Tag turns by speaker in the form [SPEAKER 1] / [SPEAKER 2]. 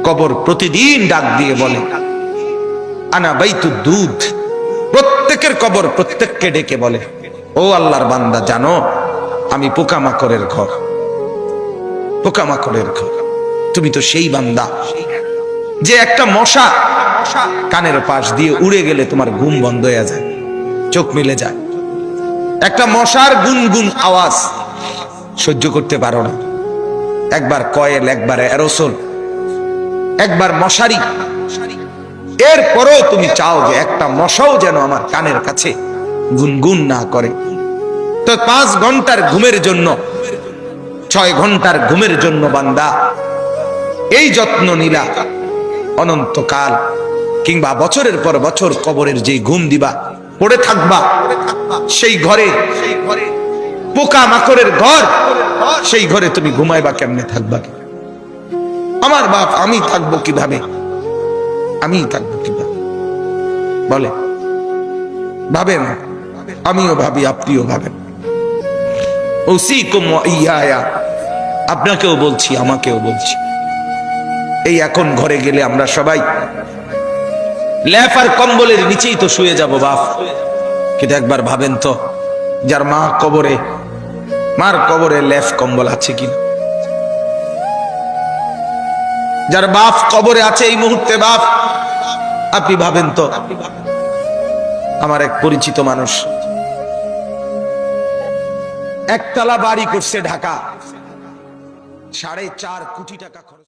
[SPEAKER 1] কবর প্রতিদিন ডাক দিয়ে বলে আনা বাইতুদ দুধ। প্রত্যেকের কবর প্রত্যেককে ডেকে বলে, ও আল্লাহর বান্দা, জানো আমি পোকামাকড়ের ঘর, পোকামাকড়ের ঘর। তুমি তো সেই বান্দা যে একটা মশা কানের পাশ দিয়ে উড়ে গেলে তোমার ঘুম বন্ধ হয়ে যায়, চোখ মিলে যায়। একটা মশার গুনগুন আওয়াজ সহ্য করতে পারো না। একবার কয়েল, একবার অ্যারোসোল, একবার মশারি, এরপরও তুমি চাও যে একটা মশাও যেন আমার কানের কাছে গুনগুন না করে। তো 5 ঘন্টার ঘুমের জন্য, 6 ঘন্টার ঘুমের জন্য বান্দা এই যত্ন নিলা, অনন্তকাল কিংবা বছরের পর বছর কবরের যে ঘুম দিবা, পড়ে থাকবা সেই ঘরে, পোকা মাকড়ের ঘর, সেই ঘরে তুমি ঘুমাইবা কেমনে, থাকবা? আমার বাপ, আমি থাকবো কিভাবে? আমি থাকবো কিভাবে বলে? ভাবেন, আমিও ভাবি, আপনিও ভাবেন। উসিকুম ওয়া ইয়া, আপনাকেও বলছি, আমাকেও বলছি। এই এখন ঘরে গেলে আমরা সবাই ল্যাপ আর কম্বলের নিচেই তো শুয়ে যাব বাপ। কিন্তু একবার ভাবেন তো, যার মা কবরে, মার কবরে ল্যাপ কম্বল আছে কিনা? যার বাপ কবরে আছে এই মুহূর্তে, বাপ আপনি ভাবেন তো। আমার এক পরিচিত মানুষ একতলা বাড়ি করছে ঢাকা, 4.5 কোটি টাকা খরচ।